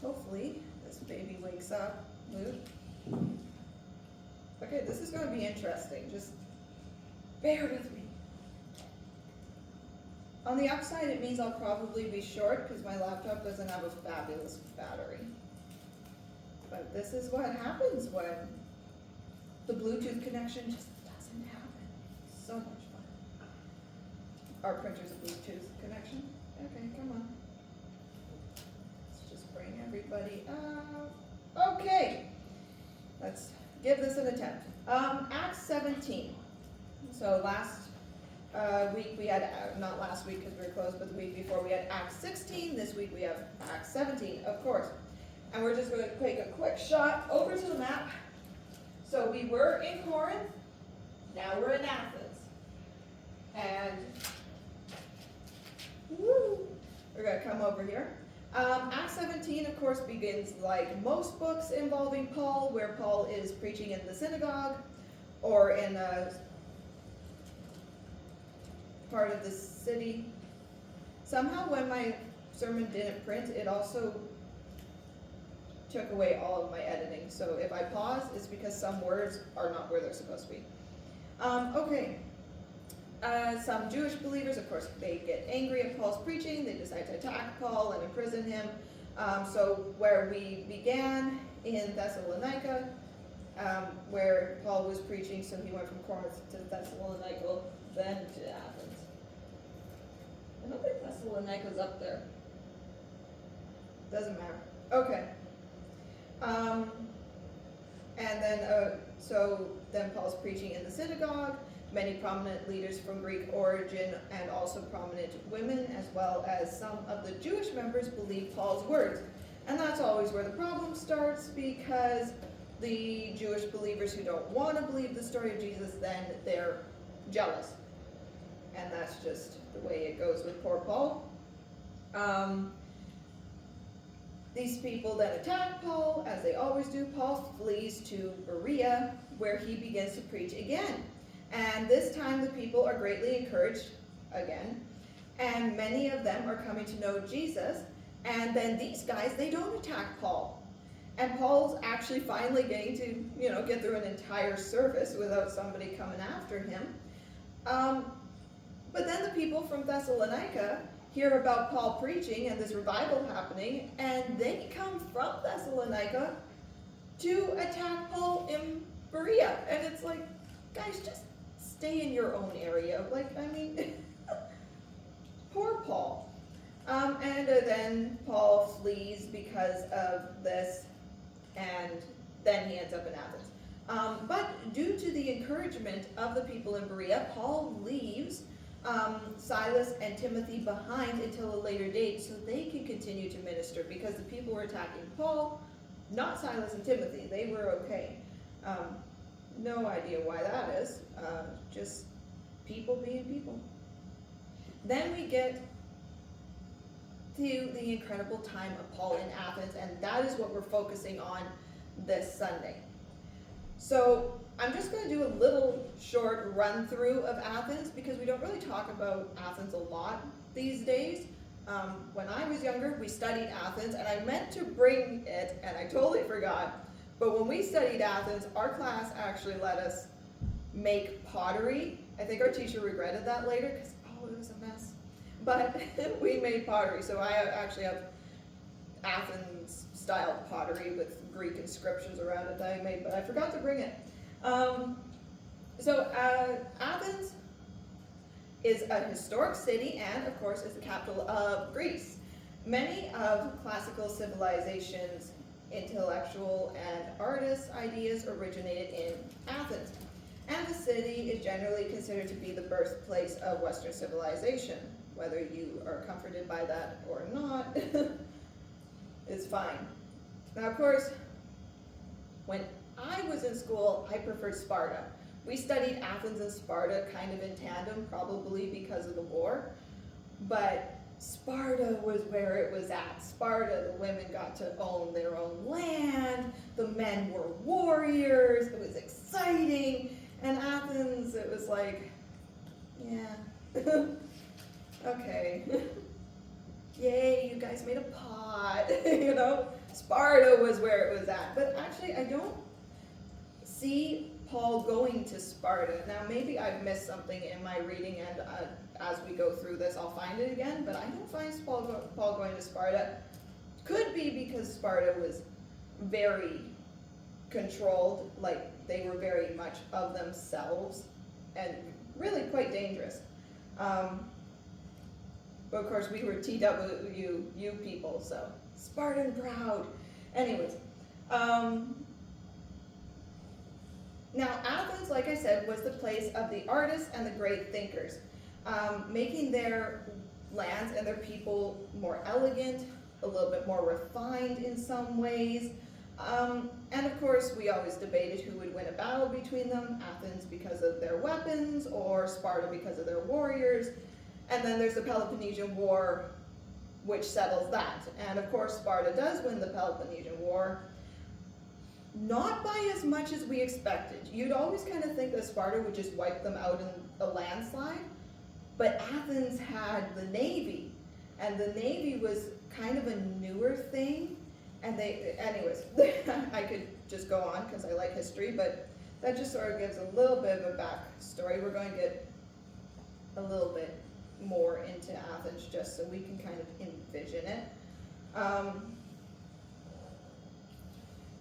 hopefully this baby wakes up. Luke. Okay, this is going to be interesting. Just bear with me. On the upside, it means I'll probably be short because my laptop doesn't have a fabulous battery. But this is what happens when the Bluetooth connection just doesn't happen. So much fun. Our printer's a Bluetooth connection. Okay, come on. Let's just bring everybody out. Okay, let's give this an attempt. Acts 17. So last week we had, not last week because we were closed, but the week before we had Acts 16. This week we have Acts 17, of course. And we're just going to take a quick shot over to the map. So we were in Corinth, now we're in Athens. And woo, we're going to come over here. Acts 17, of course, begins like most books involving Paul, where Paul is preaching in the synagogue or in a part of the city. Somehow when my sermon didn't print, it also took away all of my editing. So if I pause, it's because some words are not where they're supposed to be. Okay. Some Jewish believers, of course, they get angry at Paul's preaching. They decide to attack Paul and imprison him. So where we began in Thessalonica, where Paul was preaching, so he went from Corinth to Thessalonica, then to Athens. I don't think Thessalonica's up there. Doesn't matter. Okay. And then, so then Paul's preaching in the synagogue. Many prominent leaders from Greek origin and also prominent women, as well as some of the Jewish members, believe Paul's words. And that's always where the problem starts, because the Jewish believers who don't want to believe the story of Jesus, then they're jealous. And that's just the way it goes with poor Paul. These people then attack Paul, as they always do. Paul flees to Berea, where he begins to preach again. And this time the people are greatly encouraged again, and many of them are coming to know Jesus. And then these guys, they don't attack Paul. And Paul's actually finally getting to, get through an entire service without somebody coming after him. But then the people from Thessalonica hear about Paul preaching and this revival happening, and they come from Thessalonica to attack Paul in Berea. And it's like, guys, just stay in your own area. Poor Paul. And then Paul flees because of this, and then he ends up in Athens. But due to the encouragement of the people in Berea, Paul leaves Silas and Timothy behind until a later date so they can continue to minister, because the people were attacking Paul, not Silas and Timothy. They were okay. No idea why that is. Just people being people. Then we get to the incredible time of Paul in Athens, and that is what we're focusing on this Sunday. So I'm just going to do a little short run through of Athens, because we don't really talk about Athens a lot these days. When I was younger, we studied Athens, and I meant to bring it, and I totally forgot. But when we studied Athens, our class actually let us make pottery. I think our teacher regretted that later because, it was a mess. But we made pottery. So I actually have Athens-style pottery with Greek inscriptions around it that I made, but I forgot to bring it. Athens is a historic city and, of course, is the capital of Greece. Many of classical civilization's intellectual and artist ideas originated in Athens, and the city is generally considered to be the birthplace of Western civilization. Whether you are comforted by that or not, it's fine. Now, of course, when I was in school, I preferred Sparta. We studied Athens and Sparta kind of in tandem, probably because of the war, but Sparta was where it was at. Sparta, the women got to own their own land, the men were warriors, it was exciting, and Athens, it was like, yeah, okay. yay, you guys made a pot, you know? Sparta was where it was at. But actually, I don't see Paul going to Sparta. Now, maybe I've missed something in my reading, and as we go through this, I'll find it again, but I don't find Paul going to Sparta. Could be because Sparta was very controlled, like they were very much of themselves, and really quite dangerous. But of course, we were TWU people, so Spartan proud. Anyways, now Athens, like I said, was the place of the artists and the great thinkers, making their lands and their people more elegant, a little bit more refined in some ways. And of course, we always debated who would win a battle between them, Athens because of their weapons, or Sparta because of their warriors. And then there's the Peloponnesian War, which settles that. And of course, Sparta does win the Peloponnesian War, not by as much as we expected. You'd always kind of think that Sparta would just wipe them out in a landslide, but Athens had the navy, and the navy was kind of a newer thing. And anyways, I could just go on because I like history, but that just sort of gives a little bit of a backstory. We're going to get a little bit more into Athens just so we can kind of envision it.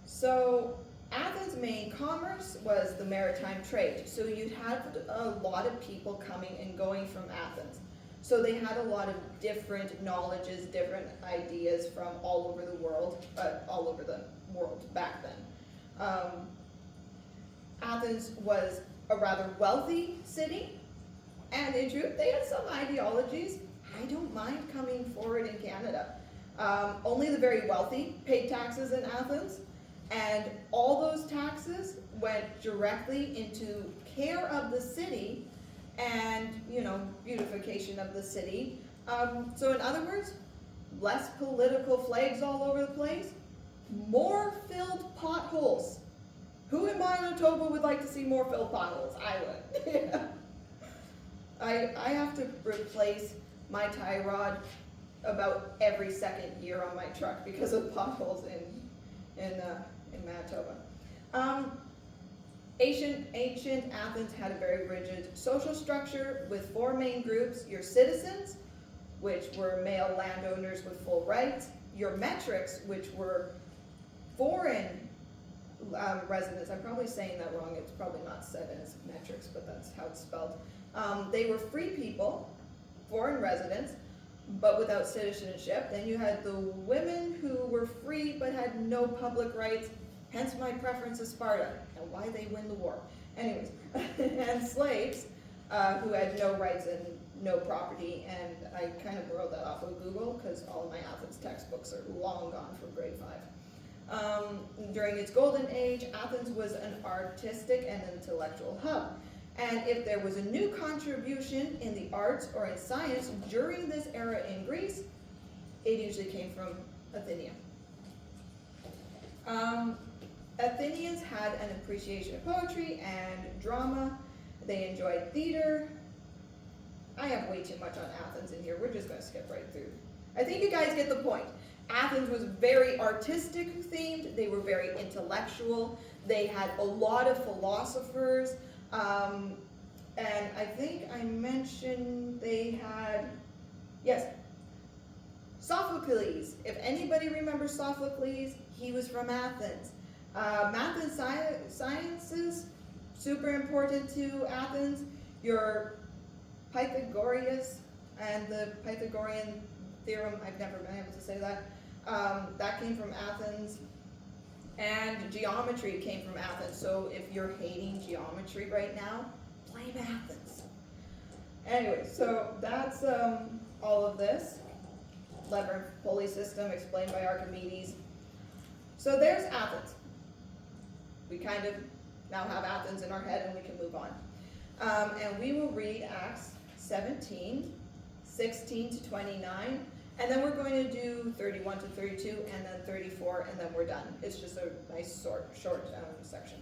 So Athens' main commerce was the maritime trade. So you'd had a lot of people coming and going from Athens. So they had a lot of different knowledges, different ideas from all over the world back then. Athens was a rather wealthy city, and in truth, they had some ideologies. I don't mind coming forward in Canada. Only the very wealthy paid taxes in Athens, and all those taxes went directly into care of the city and, beautification of the city. So in other words, less political flags all over the place, more filled potholes. Who in Manitoba would like to see more filled potholes? I would. I have to replace my tie rod about every second year on my truck because of potholes in Manitoba. Ancient Athens had a very rigid social structure with four main groups: your citizens, which were male landowners with full rights; your metrics, which were foreign residents. I'm probably saying that wrong. It's probably not said as metrics, but that's how it's spelled. They were free people, foreign residents, but without citizenship. Then you had the women who were free but had no public rights, hence my preference of Sparta and why they win the war. Anyways, and slaves who had no rights and no property, and I kind of borrowed that off of Google because all of my Athens textbooks are long gone from grade 5. During its golden age, Athens was an artistic and intellectual hub. And if there was a new contribution in the arts or in science during this era in Greece, it usually came from Athenia. Athenians had an appreciation of poetry and drama. They enjoyed theater. I have way too much on Athens in here. We're just going to skip right through. I think you guys get the point. Athens was very artistic themed. They were very intellectual. They had a lot of philosophers. And I think I mentioned they had, yes, Sophocles. If anybody remembers Sophocles, he was from Athens. Math and sciences, super important to Athens. Your Pythagoras and the Pythagorean theorem, I've never been able to say that, that came from Athens. And geometry came from Athens. So if you're hating geometry right now, blame Athens. Anyway, so that's all of this. Labyrinth pulley system explained by Archimedes. So there's Athens. We kind of now have Athens in our head and we can move on. And we will read Acts 17, 16 to 29. And then we're going to do 31 to 32, and then 34, and then we're done. It's just a nice short section.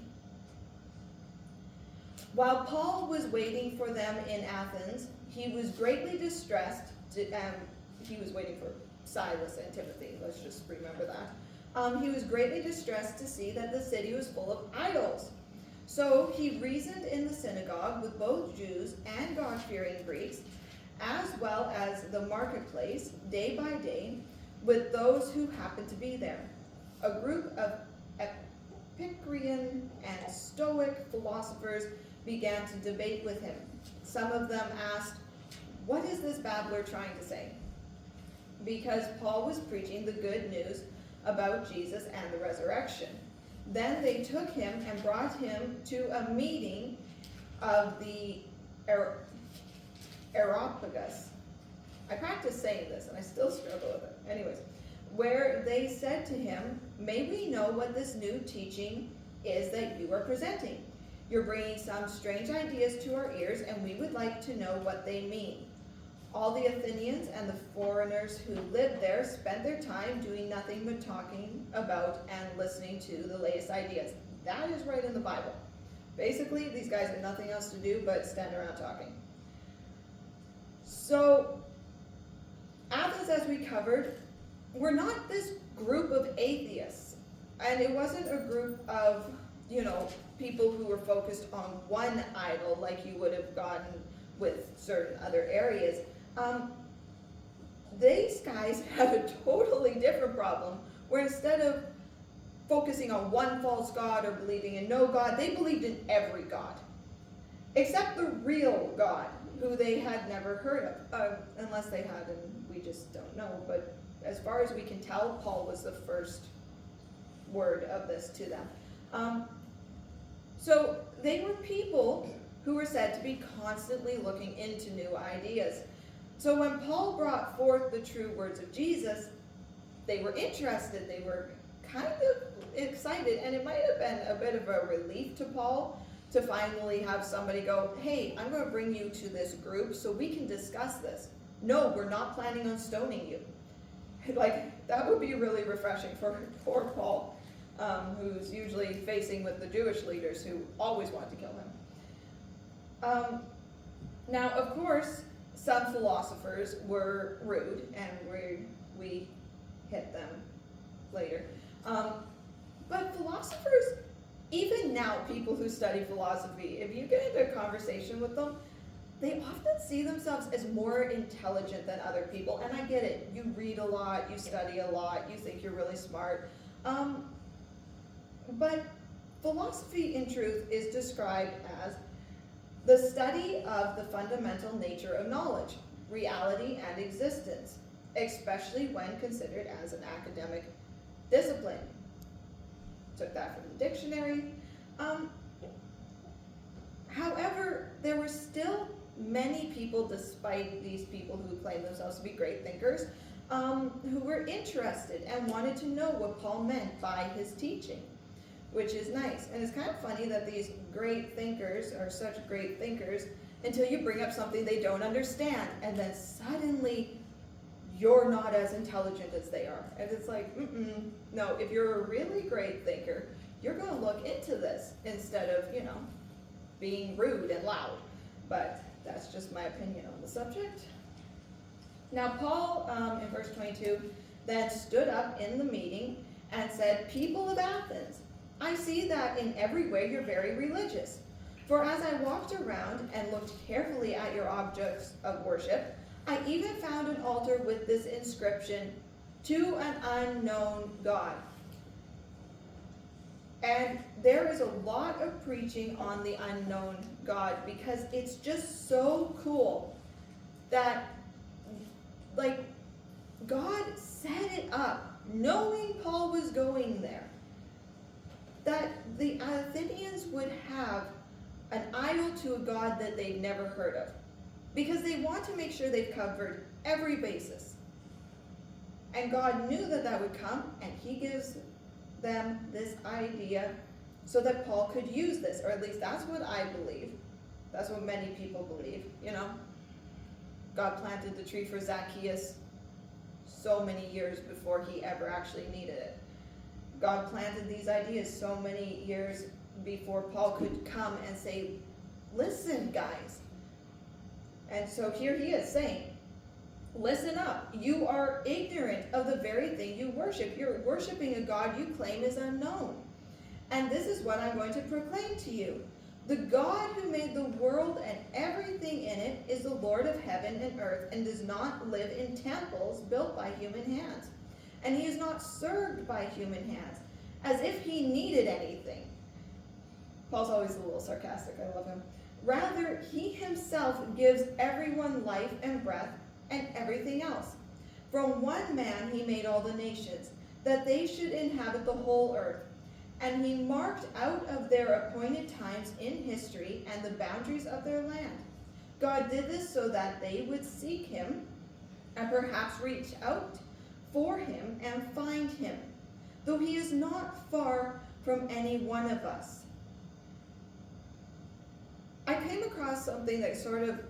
While Paul was waiting for them in Athens, he was greatly distressed. He was waiting for Silas and Timothy. Let's just remember that. He was greatly distressed to see that the city was full of idols. So he reasoned in the synagogue with both Jews and God-fearing Greeks, as well as the marketplace, day by day, with those who happened to be there. A group of Epicurean and Stoic philosophers began to debate with him. Some of them asked, "What is this babbler trying to say?" Because Paul was preaching the good news about Jesus and the resurrection. Then they took him and brought him to a meeting of the Areopagus. I practice saying this and I still struggle with it. Anyways, where they said to him, "May we know what this new teaching is that you are presenting? You're bringing some strange ideas to our ears, and we would like to know what they mean." All the Athenians and the foreigners who lived there spent their time doing nothing but talking about and listening to the latest ideas. That is right in the Bible. Basically, these guys had nothing else to do but stand around talking. So, Athens, as we covered, were not this group of atheists. And it wasn't a group of, people who were focused on one idol like you would have gotten with certain other areas. These guys had a totally different problem, where instead of focusing on one false god or believing in no god, they believed in every god, except the real God, who they had never heard of, unless they had, and we just don't know. But as far as we can tell, Paul was the first word of this to them. So they were people who were said to be constantly looking into new ideas. So when Paul brought forth the true words of Jesus, they were interested, they were kind of excited, and it might have been a bit of a relief to Paul to finally have somebody go, "Hey, I'm going to bring you to this group so we can discuss this. No, we're not planning on stoning you." Like, that would be really refreshing for poor Paul, who's usually facing with the Jewish leaders who always want to kill him. Now, of course, some philosophers were rude, and we hit them later. But philosophers, even now, people who study philosophy, if you get into a conversation with them, they often see themselves as more intelligent than other people. And I get it. You read a lot, you study a lot, you think you're really smart. But philosophy, in truth, is described as the study of the fundamental nature of knowledge, reality, and existence, especially when considered as an academic discipline. Took that from the dictionary. However, there were still many people, despite these people who claim themselves to be great thinkers, who were interested and wanted to know what Paul meant by his teaching, which is nice. And it's kind of funny that these great thinkers are such great thinkers until you bring up something they don't understand, and then suddenly you're not as intelligent as they are. And it's like, no, if you're a really great thinker, you're going to look into this instead of, being rude and loud. But that's just my opinion on the subject. Now, Paul, in verse 22, then stood up in the meeting and said, "People of Athens, I see that in every way you're very religious. For as I walked around and looked carefully at your objects of worship, I even found an altar with this inscription, 'To an unknown God.'" And there is a lot of preaching on the unknown God, because it's just so cool that, God set it up, knowing Paul was going there, that the Athenians would have an idol to a God that they've never heard of, because they want to make sure they've covered every basis. And God knew that that would come, and he gives them this idea so that Paul could use this, or at least that's what I believe. That's what many people believe, God planted the tree for Zacchaeus so many years before he ever actually needed it. God planted these ideas so many years before Paul could come and say, "Listen, guys." And so here he is saying, Listen up. You are ignorant of the very thing you worship. You're worshiping a God you claim is unknown. And this is what I'm going to proclaim to you. The God who made the world and everything in it is the Lord of heaven and earth and does not live in temples built by human hands. And he is not served by human hands, as if he needed anything. Paul's always a little sarcastic. I love him. Rather, he himself gives everyone life and breath and everything else. From one man he made all the nations, that they should inhabit the whole earth. And he marked out of their appointed times in history and the boundaries of their land. God did this so that they would seek him and perhaps reach out for him and find him, though he is not far from any one of us. I came across something that sort of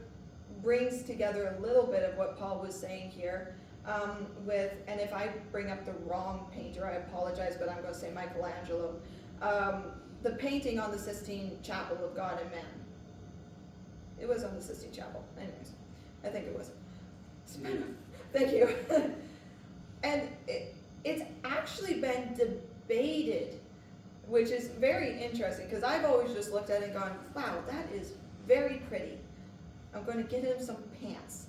brings together a little bit of what Paul was saying here and if I bring up the wrong painter, I apologize, but I'm going to say Michelangelo. The painting on the Sistine Chapel of God and Man. It was on the Sistine Chapel. Anyways, I think it was. Thank you. And it's actually been debated, which is very interesting, because I've always just looked at it and gone, wow, that is very pretty. I'm going to get him some pants.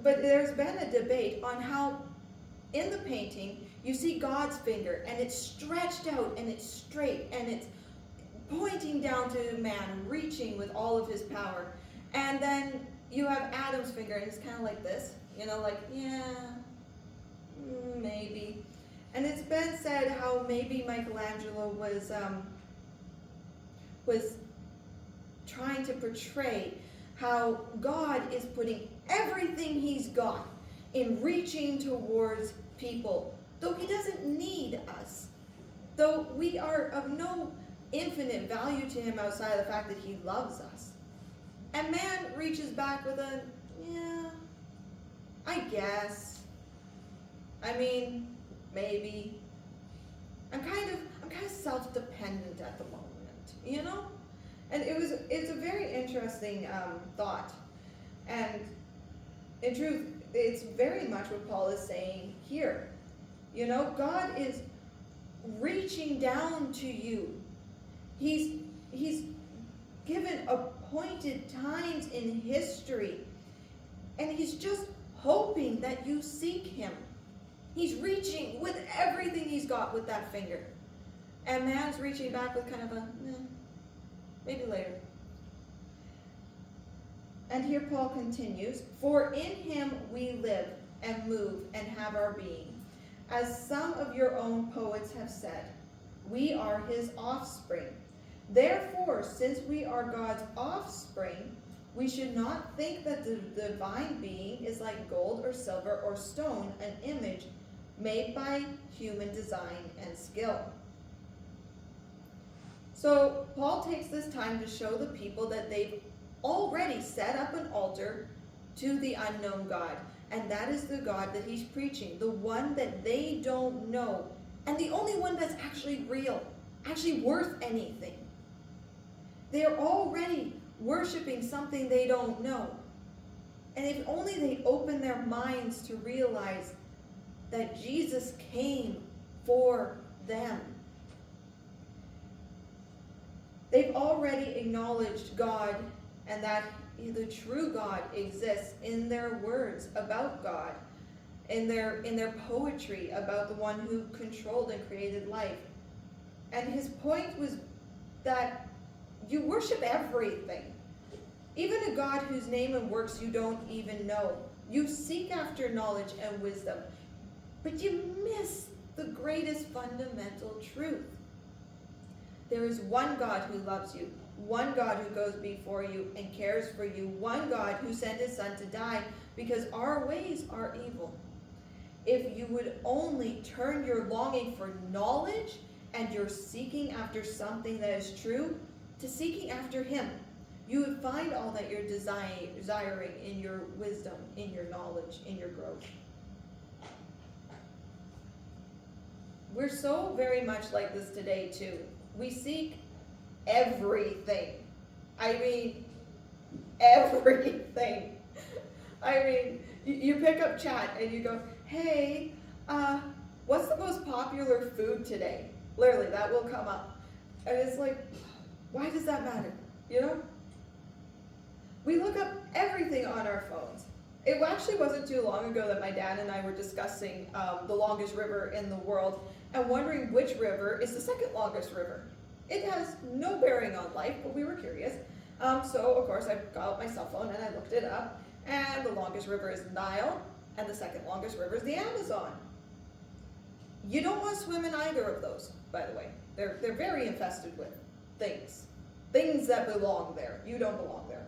But there's been a debate on how in the painting you see God's finger and it's stretched out and it's straight and it's pointing down to man, reaching with all of his power. And then you have Adam's finger and it's kind of like this, maybe. And it's been said how maybe Michelangelo was trying to portray how God is putting everything he's got in reaching towards people, though he doesn't need us, though we are of no infinite value to him outside of the fact that he loves us. And man reaches back with a, I guess. I mean, maybe. I'm kind of self-dependent at the moment, And it's a very interesting thought. And in truth, it's very much what Paul is saying here. God is reaching down to you. He's given appointed times in history, and he's just hoping that you seek him. He's reaching with everything he's got with that finger. And man's reaching back with kind of a, maybe later. And here Paul continues, for in him we live and move and have our being. As some of your own poets have said, we are his offspring. Therefore, since we are God's offspring, we should not think that the divine being is like gold or silver or stone, an image made by human design and skill. So Paul takes this time to show the people that they've already set up an altar to the unknown God. And that is the God that he's preaching, the one that they don't know, and the only one that's actually real, actually worth anything. They're already worshiping something they don't know. And if only they open their minds to realize that Jesus came for them. They've already acknowledged God and that the true God exists in their words about God, in their poetry about the one who controlled and created life. And his point was that you worship everything, even a God whose name and works you don't even know. You seek after knowledge and wisdom, but you miss the greatest fundamental truth. There is one God who loves you, one God who goes before you and cares for you, one God who sent his son to die because our ways are evil. If you would only turn your longing for knowledge and your seeking after something that is true to seeking after him, you would find all that you're desiring in your wisdom, in your knowledge, in your growth. We're so very much like this today too. We seek everything. I mean, everything. I mean, you pick up chat and you go, hey, what's the most popular food today? Literally, that will come up. And it's like, why does that matter? You know? We look up everything on our phones. It actually wasn't too long ago that my dad and I were discussing the longest river in the world and wondering which river is the second longest river. It has no bearing on life, but we were curious. So, of course, I got out my cell phone and I looked it up. And the longest river is Nile, and the second longest river is the Amazon. You don't want to swim in either of those, by the way. They're very infested with things that belong there. You don't belong there.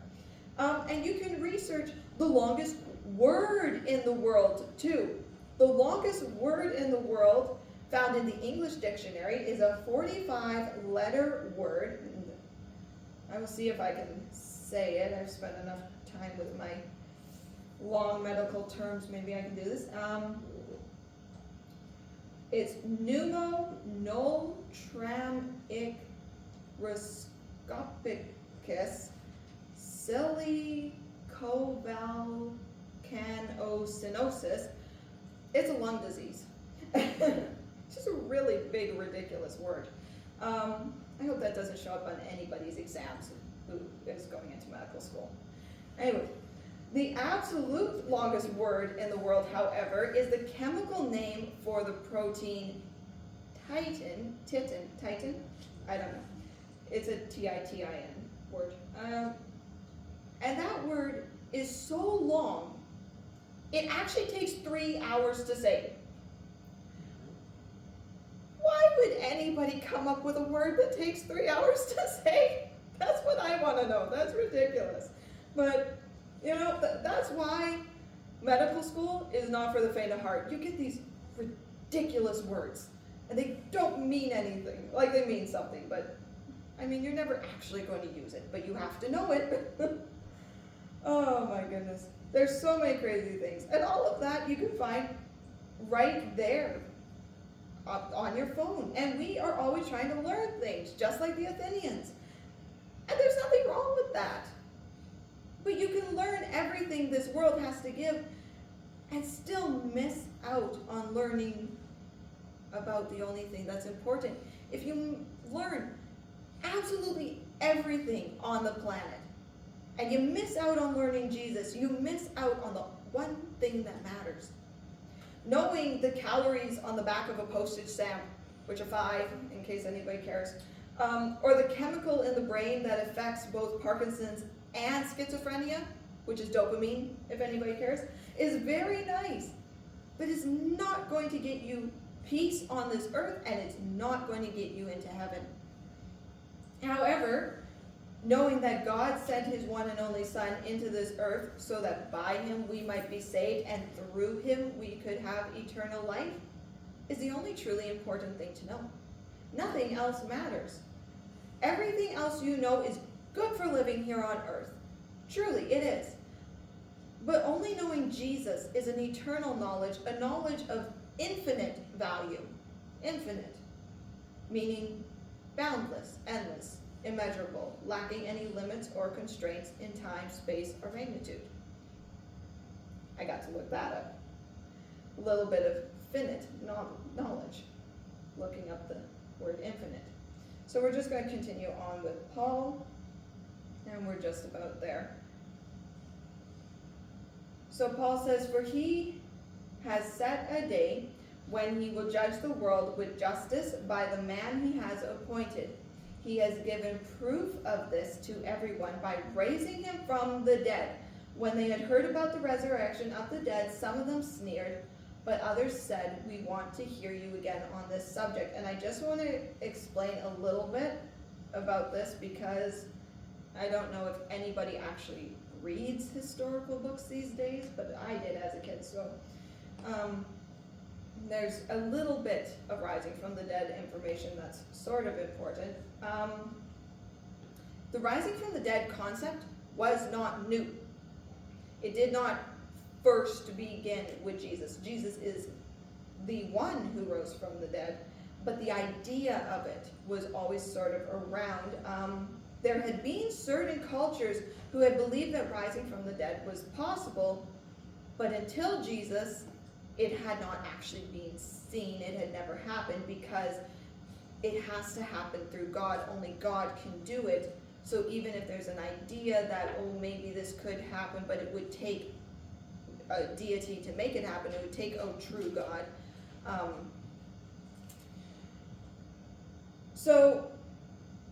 And you can research the longest word in the world, too. The longest word in the world found in the English dictionary is a 45-letter word. I will see if I can say it. I've spent enough time with my long medical terms. Maybe I can do this. It's pneumotramicroscopicus silicovolcanosinosis. It's a lung disease. It's just a really big, ridiculous word. I hope that doesn't show up on anybody's exams who is going into medical school. Anyway, the absolute longest word in the world, however, is the chemical name for the protein titin. I don't know. It's a Titin word. And that word is so long, it actually takes 3 hours to say. Why would anybody come up with a word that takes 3 hours to say? That's what I want to know. That's ridiculous. But, you know, that's why medical school is not for the faint of heart. You get these ridiculous words, and they don't mean anything. Like, they mean something, but, I mean, you're never actually going to use it, but you have to know it. Oh, my goodness. There's so many crazy things. And all of that you can find right there on your phone. And we are always trying to learn things, just like the Athenians. And there's nothing wrong with that. But you can learn everything this world has to give and still miss out on learning about the only thing that's important. If you learn absolutely everything on the planet and you miss out on learning Jesus, you miss out on the one thing that matters. Knowing the calories on the back of a postage stamp, which are 5, in case anybody cares, or the chemical in the brain that affects both Parkinson's and schizophrenia, which is dopamine, if anybody cares, is very nice. But it's not going to get you peace on this earth, and it's not going to get you into heaven. However, knowing that God sent his one and only Son into this earth so that by him we might be saved and through him we could have eternal life is the only truly important thing to know. Nothing else matters. Everything else you know is good for living here on earth. Truly, it is. But only knowing Jesus is an eternal knowledge, a knowledge of infinite value. Infinite, meaning boundless, endless, immeasurable, lacking any limits or constraints in time, space, or magnitude. I got to look that up. A little bit of finite knowledge, looking up the word infinite. So we're just going to continue on with Paul, and we're just about there. So Paul says, "For he has set a day when he will judge the world with justice by the man he has appointed. He has given proof of this to everyone by raising him from the dead. When they had heard about the resurrection of the dead, some of them sneered, but others said, 'We want to hear you again on this subject.'" And I just want to explain a little bit about this because I don't know if anybody actually reads historical books these days, but I did as a kid. So there's a little bit of rising from the dead information that's sort of important. The rising from the dead concept was not new. It did not first begin with Jesus. Jesus is the one who rose from the dead, but the idea of it was always sort of around. There had been certain cultures who had believed that rising from the dead was possible, But until Jesus, it had not actually been seen. It had never happened because it has to happen through God. Only God can do it. So even if there's an idea that, oh, maybe this could happen, but it would take a deity to make it happen, it would take a true God. So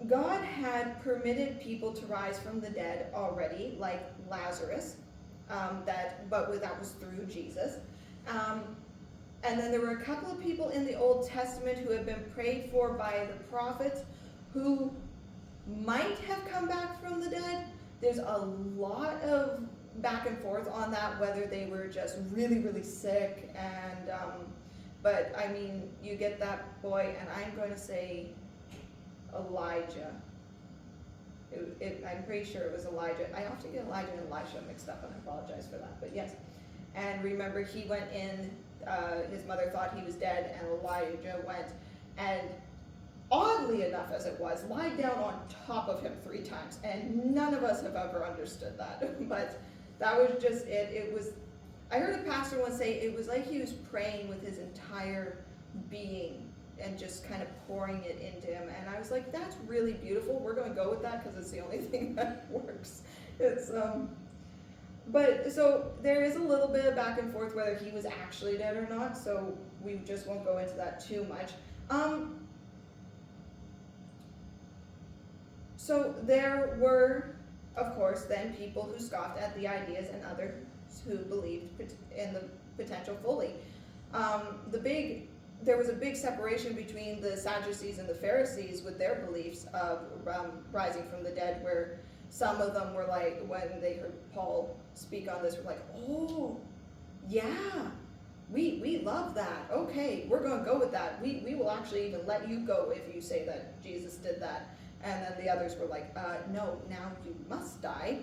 God had permitted people to rise from the dead already, like Lazarus, that was through Jesus. And then there were a couple of people in the Old Testament who had been prayed for by the prophets who might have come back from the dead. There's a lot of back and forth on that, whether they were just really, really sick. And but I mean, you get that boy, and I'm going to say Elijah. I'm pretty sure it was Elijah. I often get Elijah and Elisha mixed up, and I apologize for that. But yes. And remember, he went in, his mother thought he was dead, and Elijah went, and oddly enough as it was, lied down on top of him 3 times. And none of us have ever understood that. But that was just it. It was, I heard a pastor once say, it was like he was praying with his entire being and just kind of pouring it into him. And I was like, that's really beautiful. We're going to go with that because it's the only thing that works. It's, but so there is a little bit of back and forth whether he was actually dead or not, so we just won't go into that too much. So there were, of course, then people who scoffed at the ideas and others who believed in the potential fully. There was a big separation between the Sadducees and the Pharisees with their beliefs of rising from the dead, where some of them were like, when they heard Paul speak on this, were like, oh, yeah, we love that. Okay, we're going to go with that. We will actually even let you go if you say that Jesus did that. And then the others were like, no, now you must die.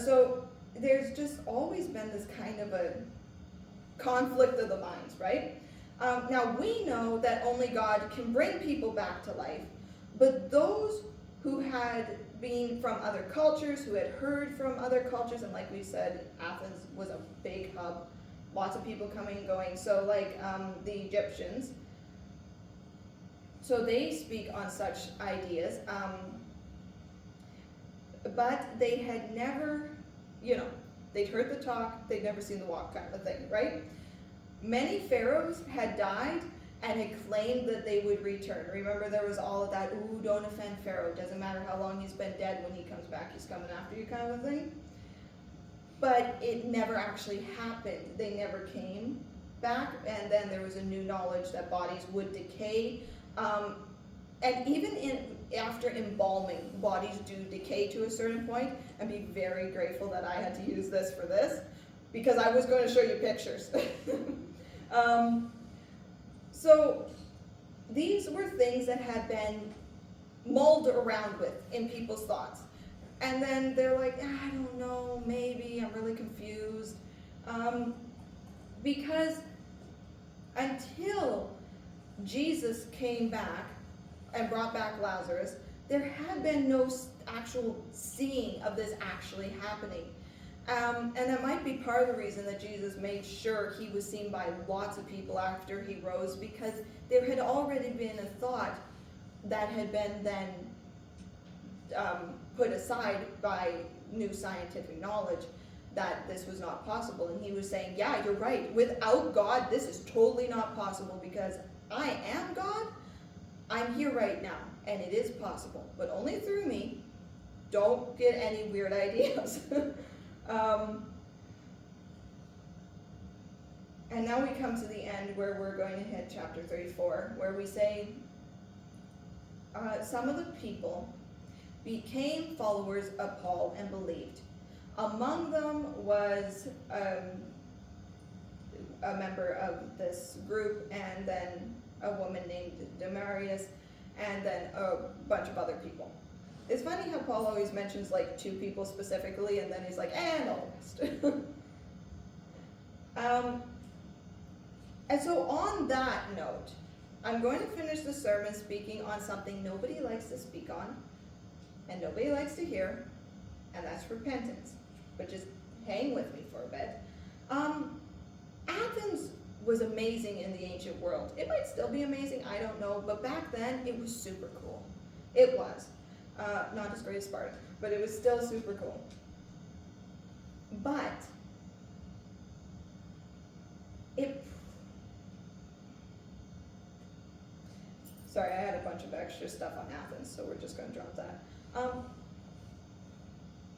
So there's just always been this kind of a conflict of the minds, right? Now we know that only God can bring people back to life, but those who had been from other cultures, who had heard from other cultures, and like we said, Athens was a big hub, lots of people coming and going, so like the Egyptians, so they speak on such ideas, but they had never, they'd heard the talk, they'd never seen the walk kind of a thing, right? Many pharaohs had died and had claimed that they would return. Remember, there was all of that, ooh, don't offend Pharaoh. Doesn't matter how long he's been dead, when he comes back, he's coming after you kind of a thing. But it never actually happened. They never came back, and then there was a new knowledge that bodies would decay. And even after embalming, bodies do decay to a certain point. I'd be very grateful that I had to use this for this, because I was going to show you pictures. So these were things that had been mulled around with in people's thoughts. And then they're like, I don't know, maybe, I'm really confused. Because until Jesus came back and brought back Lazarus, there had been no actual seeing of this actually happening. And that might be part of the reason that Jesus made sure he was seen by lots of people after he rose, because there had already been a thought that had been then put aside by new scientific knowledge that this was not possible. And he was saying, yeah, you're right. Without God, this is totally not possible, because I am God. I'm here right now, and it is possible, but only through me. Don't get any weird ideas. And now we come to the end where we're going to hit chapter 34, where we say, some of the people became followers of Paul and believed. Among them was a member of this group, and then a woman named Demarius, and then a bunch of other people. It's funny how Paul always mentions like 2 people specifically, and then he's like, and all the rest. And so on that note, I'm going to finish the sermon speaking on something nobody likes to speak on, and nobody likes to hear, and that's repentance. But just hang with me for a bit. Athens was amazing in the ancient world. It might still be amazing, I don't know, but back then it was super cool. It was. Not as great as Sparta, but it was still super cool. But sorry, I had a bunch of extra stuff on Athens, so we're just going to drop that.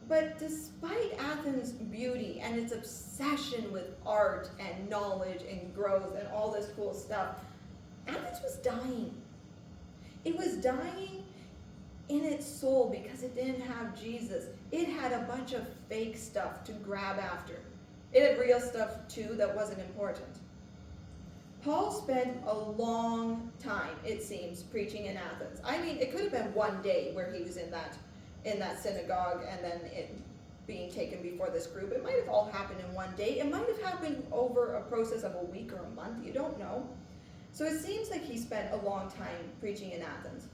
But despite Athens' beauty and its obsession with art and knowledge and growth and all this cool stuff, Athens was dying. It was dying in its soul because it didn't have Jesus. It had a bunch of fake stuff to grab after. It had real stuff too that wasn't important. Paul spent a long time, it seems, preaching in Athens. I mean, it could have been one day where he was in that synagogue and then it being taken before this group. It might have all happened in one day. It might have happened over a process of a week or a month. You don't know. So it seems like he spent a long time preaching in Athens.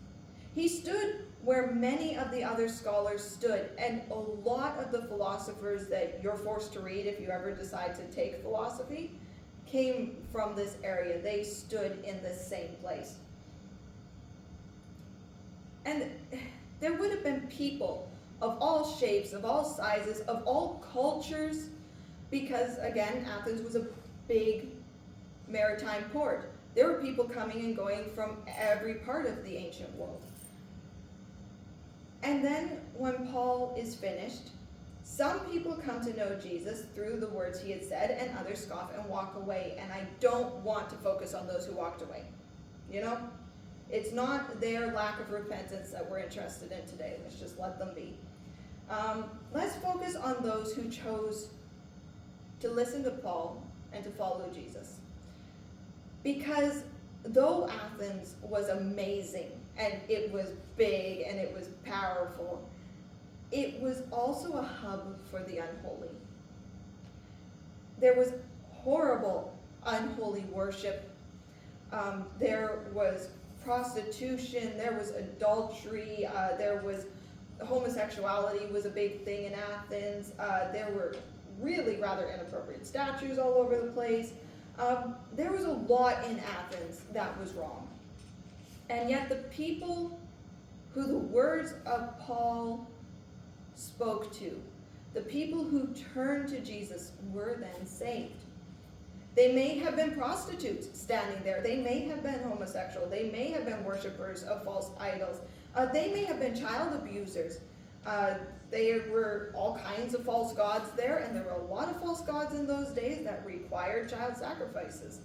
He stood where many of the other scholars stood, and a lot of the philosophers that you're forced to read if you ever decide to take philosophy came from this area. They stood in this same place. And there would have been people of all shapes, of all sizes, of all cultures, because, again, Athens was a big maritime port. There were people coming and going from every part of the ancient world. And then when Paul is finished, some people come to know Jesus through the words he had said, and others scoff and walk away. And I don't want to focus on those who walked away. You know? It's not their lack of repentance that we're interested in today. Let's just let them be. Let's focus on those who chose to listen to Paul and to follow Jesus. Because though Athens was amazing, and it was big, and it was powerful, it was also a hub for the unholy. There was horrible unholy worship. There was prostitution, there was adultery, there was homosexuality was a big thing in Athens. There were really rather inappropriate statues all over the place. There was a lot in Athens that was wrong. And yet the people who the words of Paul spoke to, the people who turned to Jesus, were then saved. They may have been prostitutes standing there. They may have been homosexual. They may have been worshipers of false idols. They may have been child abusers. There were all kinds of false gods there, and there were a lot of false gods in those days that required child sacrifices.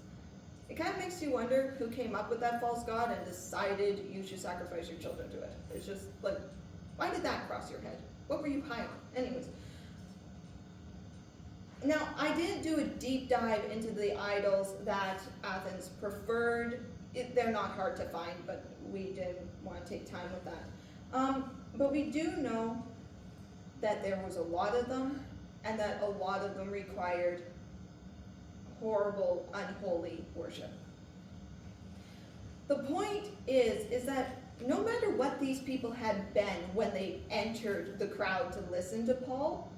It kind of makes you wonder who came up with that false god and decided you should sacrifice your children to it. It's just like, why did that cross your head? What were you high on? Anyways. Now, I didn't do a deep dive into the idols that Athens preferred. They're not hard to find, but we didn't want to take time with that. But we do know that there was a lot of them, and that a lot of them required horrible, unholy worship. The point is that no matter what these people had been when they entered the crowd to listen to Paul,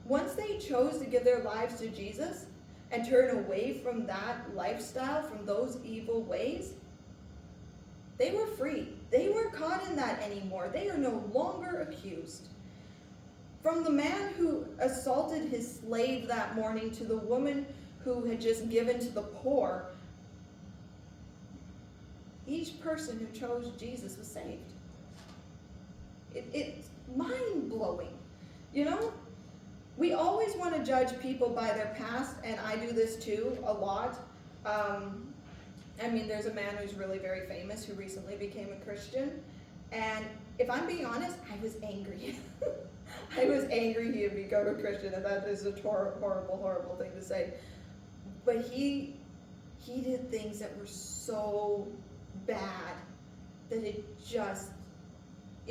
once they chose to give their lives to Jesus and turn away from that lifestyle, from those evil ways, they were free. They weren't caught in that anymore. They are no longer accused. From the man who assaulted his slave that morning to the woman who had just given to the poor, each person who chose Jesus was saved. It's mind-blowing. You know, we always want to judge people by their past, and I do this too a lot. I mean, there's a man who's really very famous who recently became a Christian, and if I'm being honest, I was angry. I was angry he had become a Christian, and that is a horrible, horrible thing to say. But he did things that were so bad that it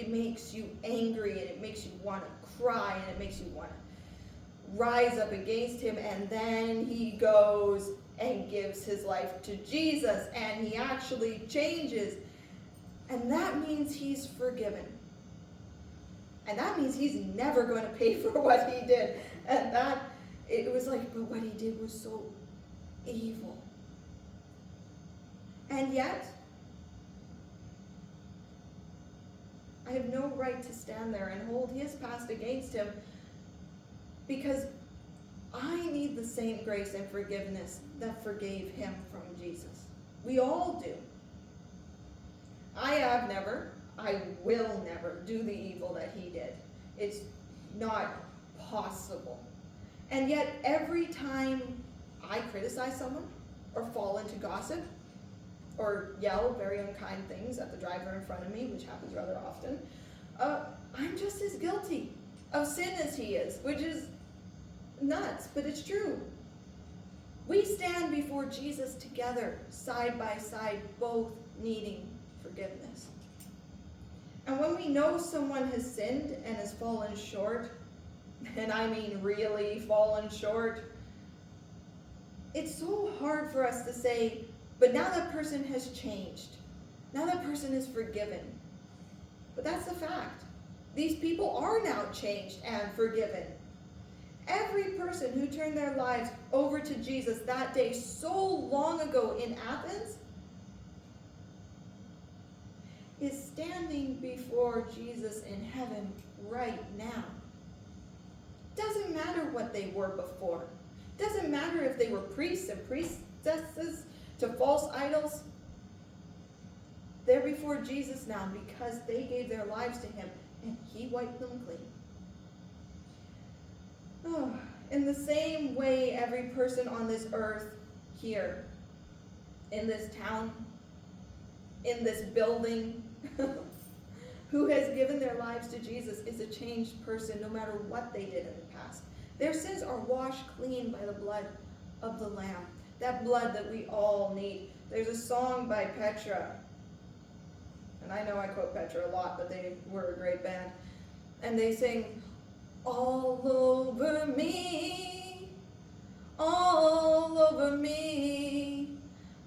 makes you angry, and it makes you want to cry, and it makes you want to rise up against him. And then he goes and gives his life to Jesus, and he actually changes. And that means he's forgiven. And that means he's never going to pay for what he did. And It was like, but what he did was so evil. And yet, I have no right to stand there and hold his past against him, because I need the same grace and forgiveness that forgave him from Jesus. We all do. I have never, I will never do the evil that he did. It's not possible. And yet every time I criticize someone or fall into gossip or yell very unkind things at the driver in front of me, which happens rather often, I'm just as guilty of sin as he is, which is nuts, but it's true. We stand before Jesus together, side by side, both needing forgiveness. And when we know someone has sinned and has fallen short, and I mean really fallen short, it's so hard for us to say, but now that person has changed. Now that person is forgiven. But that's the fact. These people are now changed and forgiven. Every person who turned their lives over to Jesus that day so long ago in Athens is standing before Jesus in heaven right now. Doesn't matter what they were before. Doesn't matter if they were priests and priestesses to false idols. They're before Jesus now because they gave their lives to him and he wiped them clean. Oh, in the same way, every person on this earth here, in this town, in this building, who has given their lives to Jesus is a changed person no matter what they did in the past. Their sins are washed clean by the blood of the Lamb. That blood that we all need. There's a song by Petra, and I know I quote Petra a lot, but they were a great band. And they sing, all over me,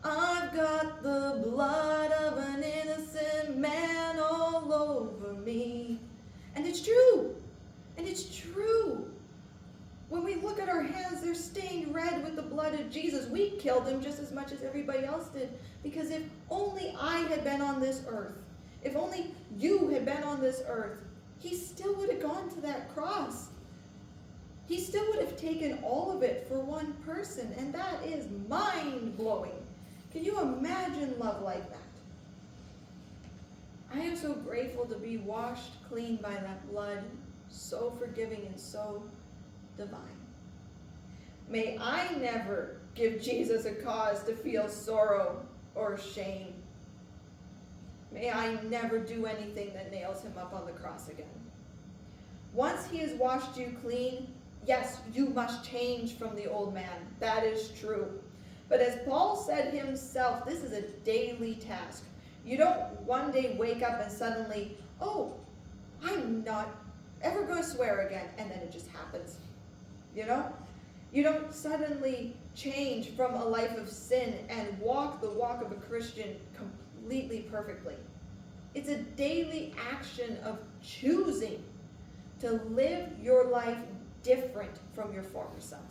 I've got the blood of an innocent man all over me. And it's true. And it's true. When we look at our hands, they're stained red with the blood of Jesus. We killed him just as much as everybody else did. Because if only I had been on this earth, if only you had been on this earth, he still would have gone to that cross. He still would have taken all of it for one person. And that is mind-blowing. Can you imagine love like that? I am so grateful to be washed clean by that blood, so forgiving and so divine. May I never give Jesus a cause to feel sorrow or shame. May I never do anything that nails him up on the cross again. Once he has washed you clean, yes, you must change from the old man. That is true. But as Paul said himself, this is a daily task. You don't one day wake up and suddenly, oh, I'm not ever going to swear again, and then it just happens. You know? You don't suddenly change from a life of sin and walk the walk of a Christian completely perfectly. It's a daily action of choosing to live your life different from your former self.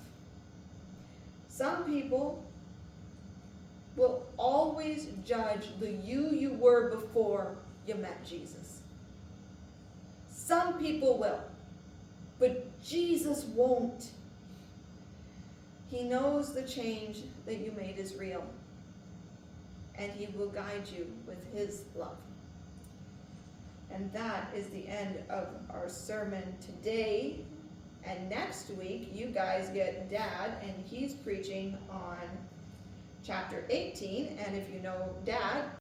Some people will always judge the you were before you met Jesus. Some people will, but Jesus won't. He knows the change that you made is real, and he will guide you with his love. And that is the end of our sermon today. And next week, you guys get Dad, and he's preaching on chapter 18. And if you know Dad,